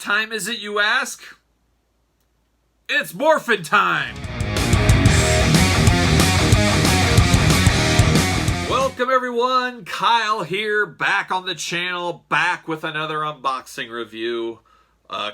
Time is it, you ask? It's morphin' time! Welcome everyone, Kyle here, back on the channel, back with another unboxing review,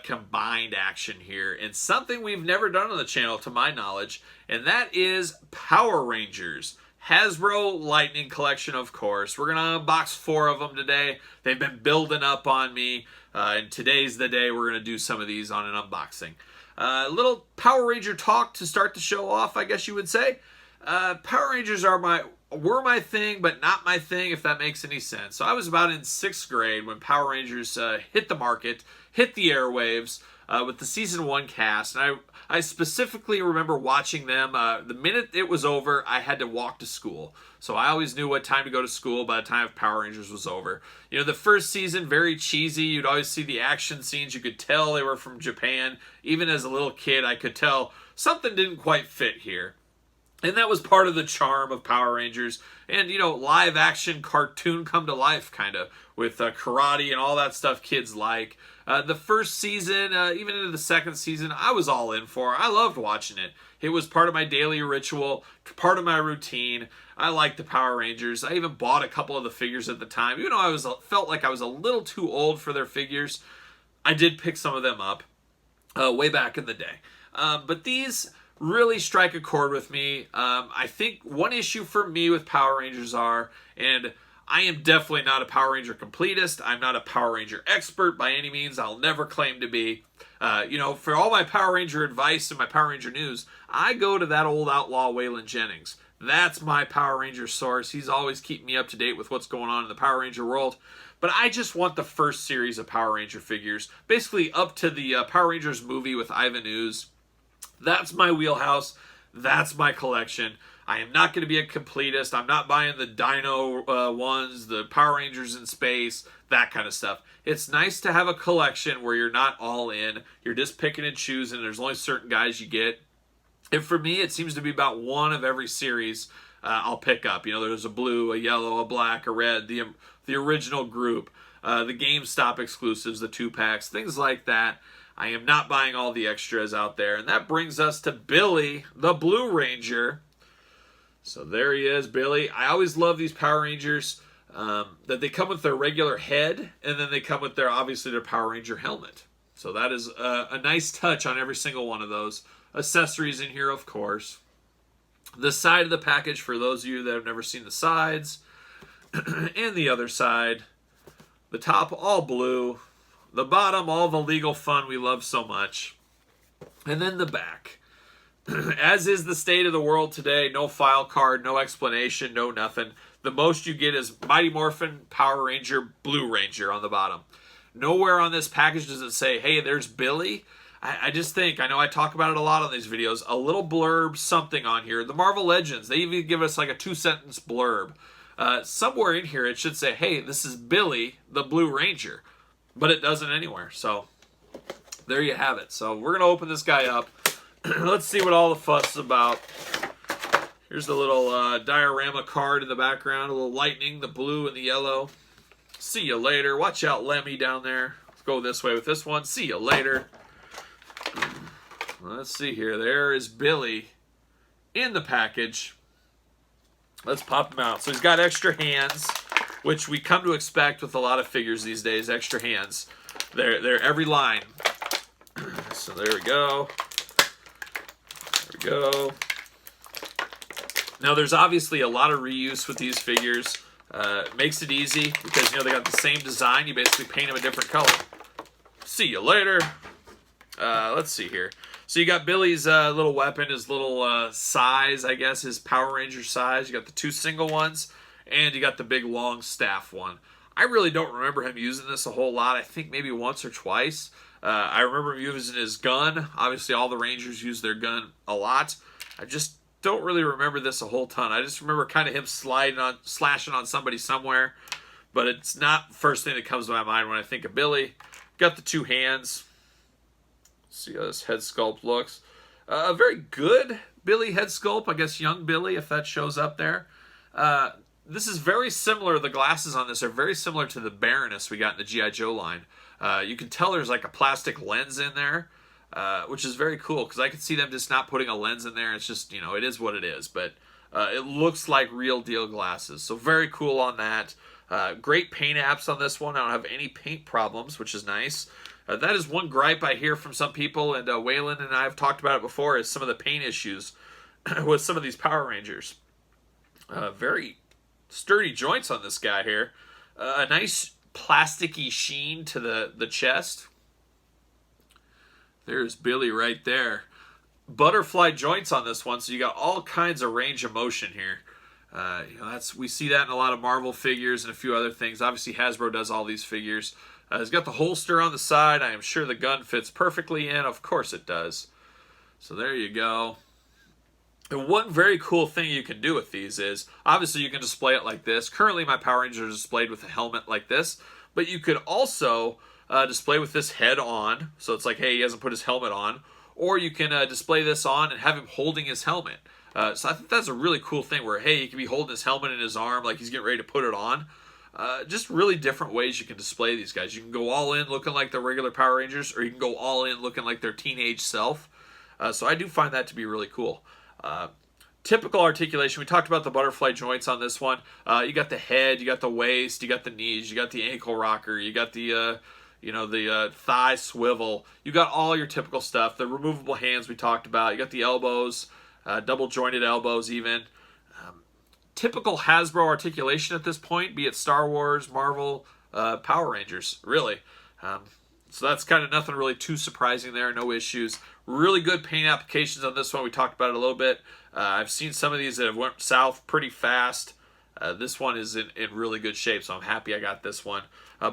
combined action here, and something we've never done on the channel to my knowledge, and that is Power Rangers. Hasbro Lightning Collection, of course. We're going to unbox 4 of them today. They've been building up on me, and today's the day we're going to do some of these on an unboxing. Little Power Ranger talk to start the show off, I guess you would say. Power Rangers were my thing, but not my thing, if that makes any sense. So I was about in 6th grade when Power Rangers hit the market, hit the airwaves with the season 1 cast, and I specifically remember watching them. The minute it was over, I had to walk to school. So I always knew what time to go to school by the time Power Rangers was over. You know, the first season, very cheesy. You'd always see the action scenes. You could tell they were from Japan. Even as a little kid, I could tell something didn't quite fit here. And that was part of the charm of Power Rangers. And, you know, live action cartoon come to life, kind of, with karate and all that stuff kids like. The first season, even into the second season, I was all in for. I loved watching it. It was part of my daily ritual, part of my routine. I liked the Power Rangers. I even bought a couple of the figures at the time. Even though I felt like I was a little too old for their figures, I did pick some of them up way back in the day. But these really strike a chord with me. I think one issue for me with Power Rangers and I am definitely not a Power Ranger completist. I'm not a Power Ranger expert by any means. I'll never claim to be. You know, for all my Power Ranger advice and my Power Ranger news, I go to that old outlaw Waylon Jennings. That's my Power Ranger source. He's always keeping me up to date with what's going on in the Power Ranger world. But I just want the first series of Power Ranger figures, basically up to the Power Rangers movie with Ivan Ooze. That's my wheelhouse. That's my collection. I am not going to be a completist. I'm not buying the Dino ones, the Power Rangers in space, that kind of stuff. It's nice to have a collection where you're not all in. You're just picking and choosing. There's only certain guys you get. And for me, it seems to be about one of every series I'll pick up. You know, there's a blue, a yellow, a black, a red, the original group, the GameStop exclusives, the 2-packs, things like that. I am not buying all the extras out there. And that brings us to Billy, the Blue Ranger. So there he is, Billy. I always love these Power Rangers, that they come with their regular head, and then they come with obviously their Power Ranger helmet. So that is a nice touch on every single one of those. Accessories in here, of course. The side of the package, for those of you that have never seen the sides. And the other side. The top, all blue. The bottom, all the legal fun we love so much. And then the back. As is the state of the world today, no file card, no explanation, no nothing. The most you get is Mighty Morphin Power Ranger Blue Ranger on the bottom. Nowhere on this package does it say, hey, there's Billy. I just think, I know I talk about it a lot on these videos, a little blurb, something on here. The Marvel Legends, they even give us like a 2-sentence blurb. Somewhere in here it should say, hey, this is Billy, the Blue Ranger. But it doesn't anywhere. So there you have it. So we're going to open this guy up. Let's see what all the fuss is about. Here's the little diorama card in the background. A little lightning, the blue and the yellow. See you later. Watch out, Lemmy down there. Let's go this way with this one. See you later. Let's see here. There is Billy in the package. Let's pop him out. So he's got extra hands, which we come to expect with a lot of figures these days. Extra hands. They're every line. So there we go. There we go. Now there's obviously a lot of reuse with these figures. Makes it easy because, you know, they got the same design. You basically paint them a different color. See you later. Let's see here. So you got Billy's little weapon, his little size, I guess, his Power Ranger size. You got the 2 single ones, and you got the big long staff one. I really don't remember him using this a whole lot. I think maybe once or twice. I remember him using his gun. Obviously, all the Rangers use their gun a lot. I just don't really remember this a whole ton. I just remember kind of him slashing on somebody somewhere. But it's not the first thing that comes to my mind when I think of Billy. Got the 2 hands. See how this head sculpt looks. A very good Billy head sculpt. I guess young Billy, if that shows up there. This is very similar. The glasses on this are very similar to the Baroness we got in the G.I. Joe line. You can tell there's like a plastic lens in there, which is very cool because I could see them just not putting a lens in there. It's just, you know, it is what it is, but it looks like real deal glasses. So very cool on that. Great paint apps on this one. I don't have any paint problems, which is nice. That is one gripe I hear from some people, and Waylon and I have talked about it before, is some of the paint issues with some of these Power Rangers. Very sturdy joints on this guy here. A nice plasticky sheen to the chest. There's Billy right there. Butterfly joints on this one, so you got all kinds of range of motion here. You know, we see that in a lot of Marvel figures and a few other things. Obviously, Hasbro does all these figures. It's got the holster on the side. I am sure the gun fits perfectly in. Of course it does. So there you go. And one very cool thing you can do with these is, obviously you can display it like this. Currently my Power Ranger is displayed with a helmet like this, but you could also display with this head on. So it's like, hey, he hasn't put his helmet on. Or you can display this on and have him holding his helmet. So I think that's a really cool thing where, hey, he can be holding his helmet in his arm like he's getting ready to put it on. Just really different ways you can display these guys. You can go all in looking like the regular Power Rangers, or you can go all in looking like their teenage self. So I do find that to be really cool. Typical articulation. We talked about the butterfly joints on this one. You got the head, you got the waist, you got the knees, you got the ankle rocker, you got the thigh swivel. You got all your typical stuff. The removable hands we talked about. You got the elbows, double jointed elbows even. Typical Hasbro articulation at this point, be it Star Wars, Marvel, Power Rangers, really. So that's kind of nothing really too surprising there, no issues. Really good paint applications on this one. We talked about it a little bit. I've seen some of these that have went south pretty fast. This one is in really good shape, so I'm happy I got this one.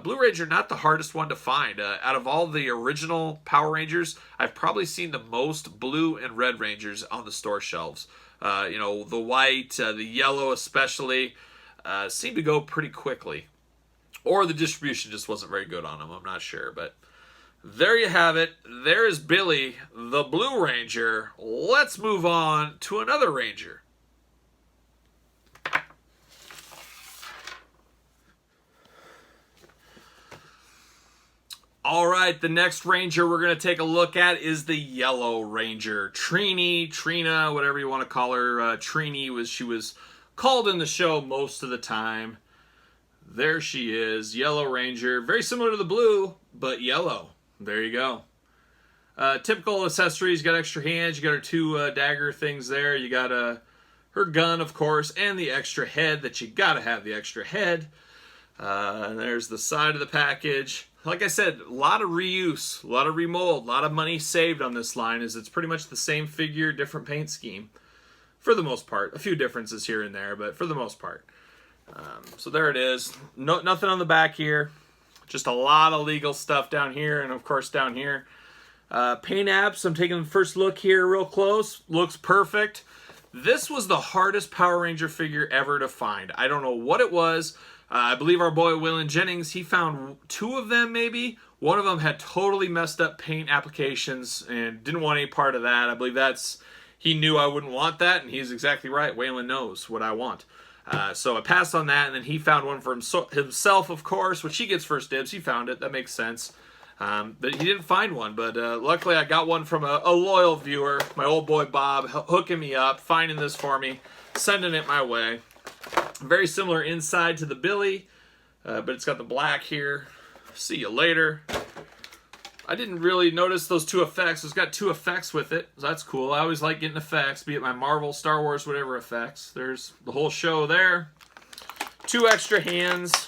Blue Ranger, not the hardest one to find. Out of all the original Power Rangers, I've probably seen the most blue and red Rangers on the store shelves. You know, the white, the yellow especially, seem to go pretty quickly. Or the distribution just wasn't very good on them, I'm not sure. But there you have it. There is Billy, the Blue Ranger. Let's move on to another Ranger. All right, the next Ranger we're going to take a look at is the Yellow Ranger. Trina, whatever you want to call her. Trini, she was called in the show most of the time. There she is, Yellow Ranger. Very similar to the blue, but yellow. There you go. Typical accessories. You got extra hands. You got her two dagger things there. You got her gun, of course, and the extra head that you got to have the extra head. And there's the side of the package. Like I said, a lot of reuse, a lot of remold, a lot of money saved on this line, as it's pretty much the same figure, different paint scheme. For the most part. A few differences here and there, but for the most part. So there it is. Nothing on the back here. Just a lot of legal stuff down here, and of course down here. Paint apps, I'm taking the first look here real close. Looks perfect. This was the hardest Power Ranger figure ever to find. I don't know what it was. I believe our boy Waylon Jennings, he found two of them maybe. One of them had totally messed up paint applications and didn't want any part of that. I believe he knew I wouldn't want that, and he's exactly right. Waylon knows what I want. So I passed on that, and then he found one for himself, of course, which he gets first dibs. He found it. That makes sense. But he didn't find one. But luckily I got one from a loyal viewer, my old boy Bob, hooking me up, finding this for me, sending it my way. Very similar inside to the Billy, but it's got the black here. See you later. I didn't really notice those two effects. It's got two effects with it, so that's cool. I always like getting effects, be it my Marvel, Star Wars, whatever effects. There's the whole show there. Two extra hands.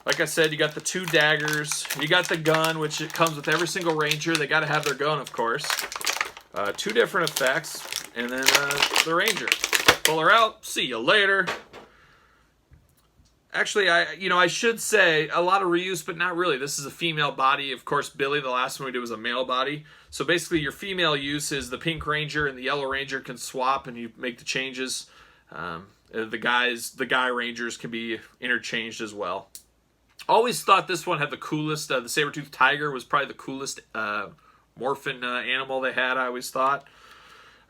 Like I said, you got the two daggers. You got the gun, which it comes with every single Ranger. They got to have their gun, of course. Two different effects, and then the Ranger. Pull her out. See you later. Actually, I should say a lot of reuse, but not really. This is a female body. Of course, Billy, the last one we did was a male body. So basically, your female use is the Pink Ranger and the Yellow Ranger can swap, and you make the changes. The guy Rangers can be interchanged as well. Always thought this one had the coolest. The saber-toothed tiger was probably the coolest morphin animal they had. I always thought.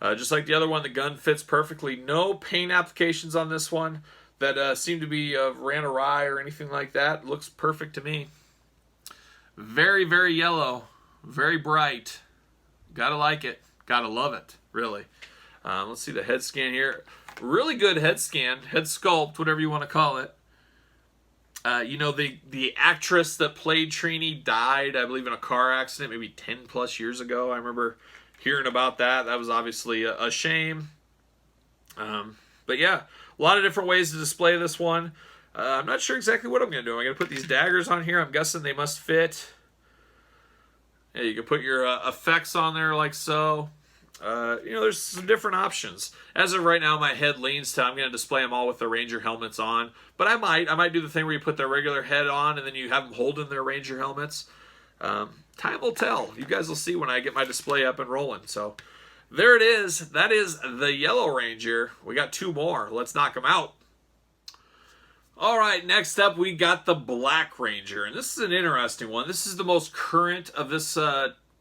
Just like the other one, the gun fits perfectly. No paint applications on this one that seem to be ran awry or anything like that. Looks perfect to me. Very, very yellow. Very bright. Gotta like it. Gotta love it, really. Let's see the head scan here. Really good head scan. Head sculpt, whatever you want to call it. You know, the actress that played Trini died, I believe, in a car accident maybe 10 plus years ago. I remember hearing about that. That was obviously a shame. But yeah, a lot of different ways to display this one. I'm not sure exactly what I'm going to do. I'm going to put these daggers on here. I'm guessing they must fit. Yeah, you can put your effects on there like so. You know, there's some different options. As of right now, my head leans to I'm going to display them all with the Ranger helmets on. But I might do the thing where you put their regular head on and then you have them holding their Ranger helmets. Time will tell. You guys will see when I get my display up and rolling. So there it is. That is the Yellow Ranger. We got two more. Let's knock them out. All right, next up we got the Black Ranger, and this is an interesting one. This is the most current of this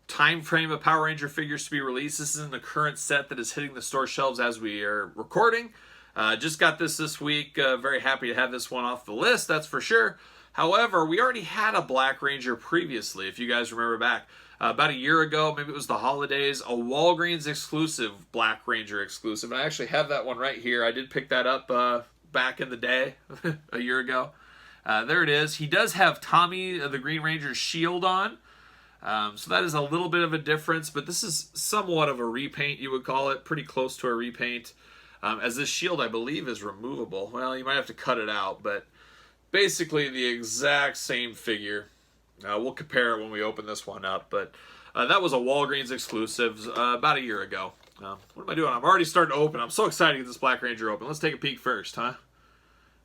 time frame of Power Ranger figures to be released. This is in the current set that is hitting the store shelves as we are recording. Just got this week. Very happy to have this one off the list, that's for sure. However, we already had a Black Ranger previously, if you guys remember back. About a year ago, maybe it was the holidays, a Walgreens exclusive Black Ranger exclusive. And I actually have that one right here. I did pick that up back in the day, a year ago. There it is. He does have Tommy, the Green Ranger's shield on. So that is a little bit of a difference, but this is somewhat of a repaint, you would call it. Pretty close to a repaint. As this shield, I believe, is removable. Well, you might have to cut it out, but basically the exact same figure. We'll compare it when we open this one up, but that was a Walgreens exclusive about a year ago. What am I doing? I'm already starting to open. I'm so excited to get this Black Ranger open. Let's take a peek first, huh?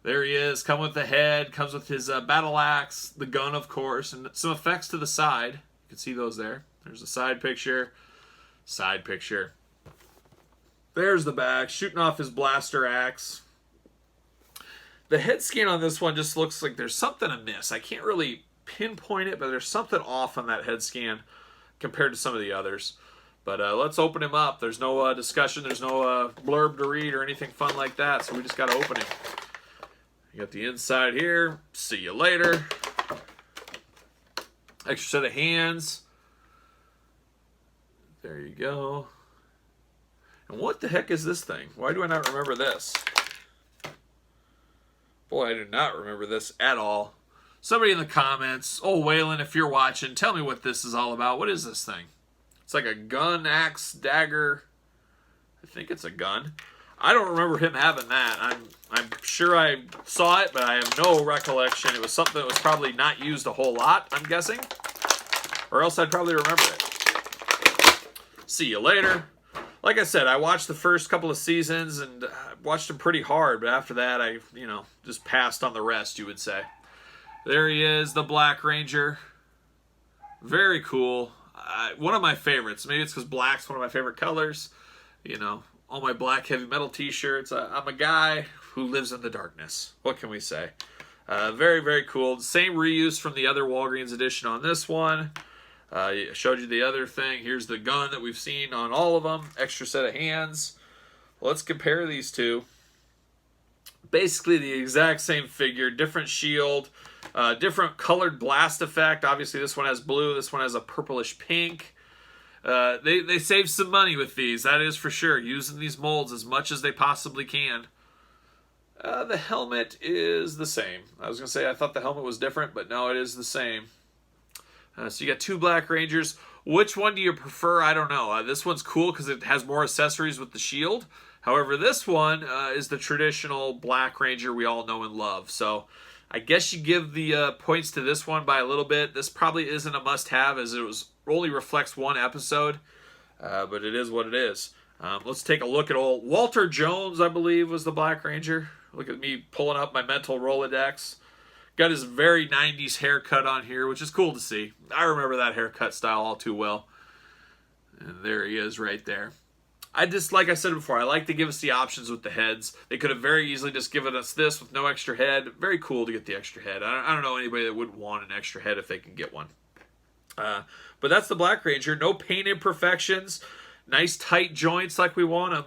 There he is. Come with the head. Comes with his battle axe, the gun, of course, and some effects to the side. You can see those there. There's a side picture. Side picture. There's the back, shooting off his blaster axe. The head scan on this one just looks like there's something amiss. I can't really pinpoint it, but there's something off on that head scan compared to some of the others. But let's open him up. There's no discussion. There's no blurb to read or anything fun like that, so we just got to open him. You got the inside here. See you later. Extra set of hands. There you go. And what the heck is this thing? Why do I not remember this? Boy, I do not remember this at all. Somebody in the comments, oh, Waylon, if you're watching, tell me what this is all about. What is this thing? It's like a gun, axe, dagger. I think it's a gun. I don't remember him having that. I'm sure I saw it, but I have no recollection. It was something that was probably not used a whole lot, I'm guessing. Or else I'd probably remember it. See you later. Like I said, I watched the first couple of seasons and watched them pretty hard, but after that I, just passed on the rest, you would say. There he is, the Black Ranger. Very cool. One of my favorites. Maybe it's because black's one of my favorite colors. All my black heavy metal t-shirts. I'm a guy who lives in the darkness. What can we say? Very, very cool. Same reuse from the other Walgreens edition on this one. I showed you the other thing. Here's the gun that we've seen on all of them. Extra set of hands. Let's compare these two. Basically the exact same figure. Different shield. Different colored blast effect. Obviously this one has blue. This one has a purplish pink. They save some money with these. That is for sure. Using these molds as much as they possibly can. The helmet is the same. I was going to say I thought the helmet was different, but no, it is the same. So you got two Black Rangers. Which one do you prefer? I don't know. This one's cool because it has more accessories with the shield. However, this one is the traditional Black Ranger we all know and love. So I guess you give the points to this one by a little bit. This probably isn't a must-have as it only reflects one episode. But it is what it is. Let's take a look at old Walter Jones, I believe, was the Black Ranger. Look at me pulling up my mental Rolodex. Got his very 90s haircut on here, which is cool to see. I remember that haircut style all too well. And there he is right there. Like I said before, I like to give us the options with the heads. They could have very easily just given us this with no extra head. Very cool to get the extra head. I don't know anybody that wouldn't want an extra head if they can get one. But that's the Black Ranger. No paint imperfections. Nice tight joints like we want them.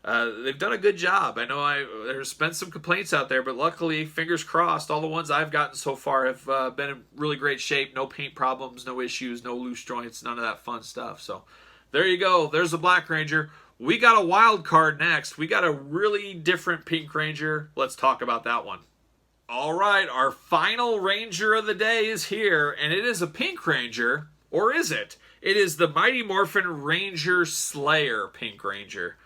they've done a good job. I know there's been some complaints out there, but luckily, fingers crossed, all the ones I've gotten so far have been in really great shape. No paint problems, no issues, no loose joints, none of that fun stuff. So there you go. There's the Black Ranger. We got a wild card next. We got a really different Pink Ranger. Let's talk about that one. All right, our final Ranger of the day is here, and it is a Pink Ranger, or is it? It is the Mighty Morphin Ranger Slayer Pink Ranger.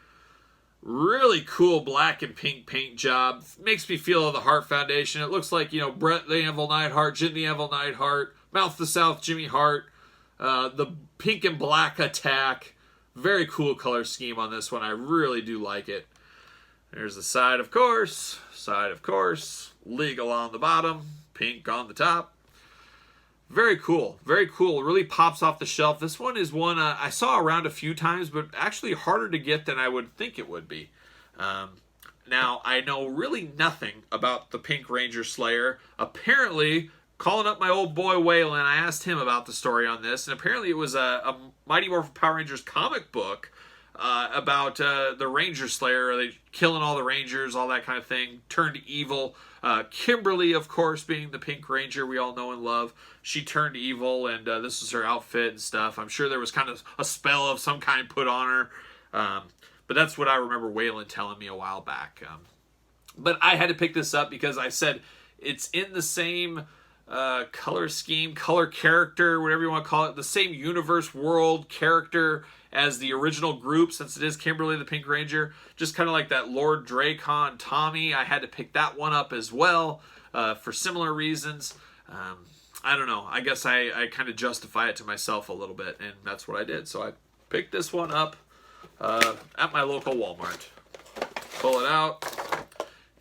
Really cool black and pink paint job. Makes me feel the Hart Foundation. It looks like, Brett the Anvil Neidhart, Jim the Anvil Neidhart, Mouth the South, Jimmy Hart, the pink and black attack. Very cool color scheme on this one. I really do like it. There's the side, of course. Side, of course. Legal on the bottom. Pink on the top. Very cool. Very cool. It really pops off the shelf. This one is one I saw around a few times, but actually harder to get than I would think it would be. Now, I know really nothing about the Pink Ranger Slayer. Apparently, calling up my old boy Waylon, I asked him about the story on this, and apparently it was a Mighty Morphin Power Rangers comic book about the Ranger Slayer, they killing all the Rangers, all that kind of thing, turned evil. Kimberly, of course, being the Pink Ranger we all know and love, she turned evil, and this was her outfit and stuff. I'm sure there was kind of a spell of some kind put on her, but that's what I remember Waylon telling me a while back. But I had to pick this up because I said it's in the same color scheme, color character, whatever you want to call it, the same universe, world, character as the original group, since it is Kimberly the Pink Ranger. Just kind of like that Lord Dracon Tommy. I had to pick that one up as well for similar reasons. I don't know. I guess I kind of justify it to myself a little bit, and that's what I did. So I picked this one up at my local Walmart. Pull it out.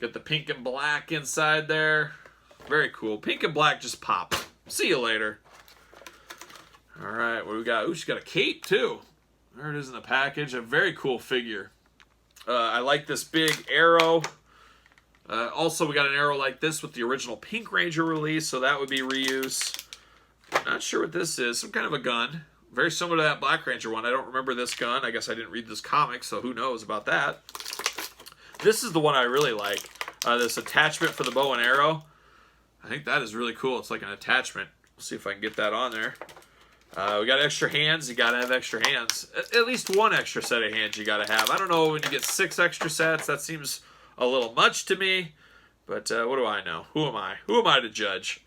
Get the pink and black inside there. Very cool. Pink and black just pop. See you later. All right, what do we got? Ooh, she's got a cape, too. There it is in the package. A very cool figure. I like this big arrow. Also, we got an arrow like this with the original Pink Ranger release, so that would be reuse. Not sure what this is. Some kind of a gun. Very similar to that Black Ranger one. I don't remember this gun. I guess I didn't read this comic, so who knows about that. This is the one I really like. This attachment for the bow and arrow. I think that is really cool. It's like an attachment. We'll see if I can get that on there. We got extra hands. You got to have extra hands. At least one extra set of hands you got to have. I don't know when you get 6 extra sets. That seems a little much to me. But what do I know? Who am I? Who am I to judge?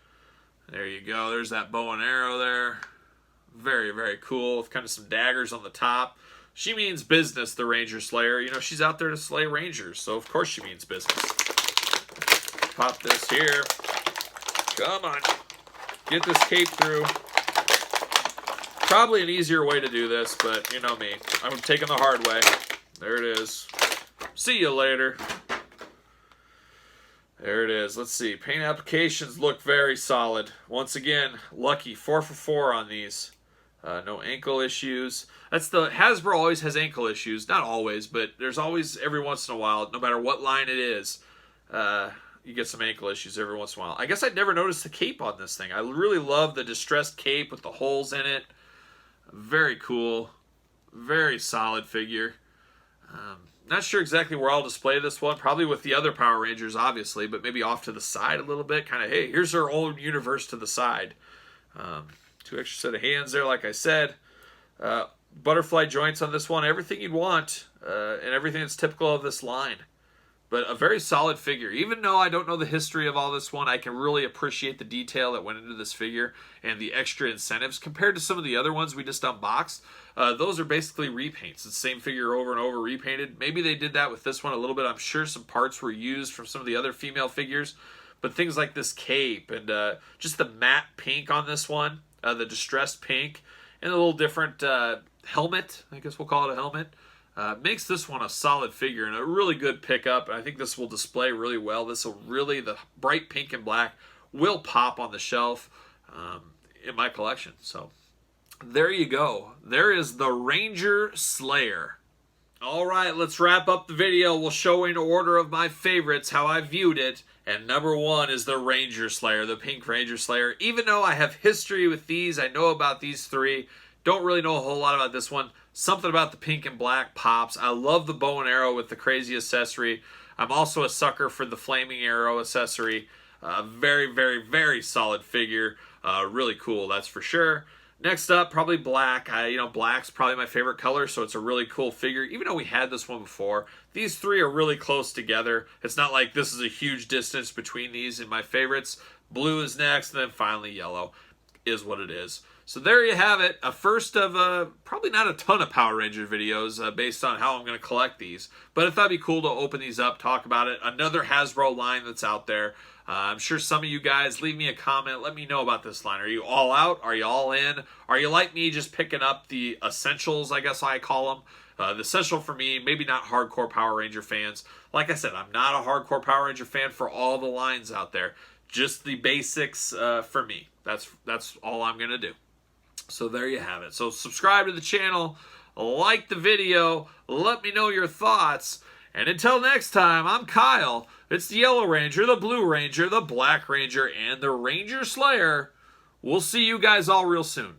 There you go. There's that bow and arrow there. Very, very cool. With kind of some daggers on the top. She means business, the Ranger Slayer. You know, she's out there to slay Rangers. So, of course, she means business. Pop this here. Come on. Get this cape through. Probably an easier way to do this, but you know me. I'm taking the hard way. There it is. See you later. There it is. Let's see. Paint applications look very solid. Once again, lucky. 4 for 4 on these. No ankle issues. That's the Hasbro always has ankle issues. Not always, but there's always every once in a while, no matter what line it is. You get some ankle issues every once in a while. I guess I'd never noticed the cape on this thing. I really love the distressed cape with the holes in it. Very cool. Very solid figure. Not sure exactly where I'll display this one. Probably with the other Power Rangers, obviously, but maybe off to the side a little bit. Kind of, hey, here's our own universe to the side. 2 extra set of hands there, like I said. Butterfly joints on this one. Everything you'd want, and everything that's typical of this line. But a very solid figure. Even though I don't know the history of all this one, I can really appreciate the detail that went into this figure and the extra incentives. Compared to some of the other ones we just unboxed, those are basically repaints. It's the same figure over and over repainted. Maybe they did that with this one a little bit. I'm sure some parts were used from some of the other female figures. But things like this cape and just the matte pink on this one, the distressed pink, and a little different helmet. I guess we'll call it a helmet. Makes this one a solid figure and a really good pickup. I think this will display really well. This will really, the bright pink and black will pop on the shelf in my collection. So there you go. There is the Ranger Slayer. All right, let's wrap up the video. We'll show in order of my favorites, how I viewed it. And number 1 is the Ranger Slayer, the Pink Ranger Slayer. Even though I have history with these, I know about these 3. Don't really know a whole lot about this one. Something about the pink and black pops. I love the bow and arrow with the crazy accessory. I'm also a sucker for the flaming arrow accessory. Very, very, very solid figure. Really cool, that's for sure. Next up, probably black. Black's probably my favorite color, so it's a really cool figure. Even though we had this one before, these three are really close together. It's not like this is a huge distance between these and my favorites. Blue is next, and then finally yellow is what it is. So there you have it. A first of probably not a ton of Power Ranger videos based on how I'm going to collect these. But I thought it'd be cool to open these up, talk about it. Another Hasbro line that's out there. I'm sure some of you guys, leave me a comment. Let me know about this line. Are you all out? Are you all in? Are you like me, just picking up the essentials, I guess I call them? The essential for me, maybe not hardcore Power Ranger fans. Like I said, I'm not a hardcore Power Ranger fan for all the lines out there. Just the basics for me. That's all I'm going to do. So there you have it. So subscribe to the channel, like the video, let me know your thoughts. And until next time, I'm Kyle. It's the Yellow Ranger, the Blue Ranger, the Black Ranger, and the Ranger Slayer. We'll see you guys all real soon.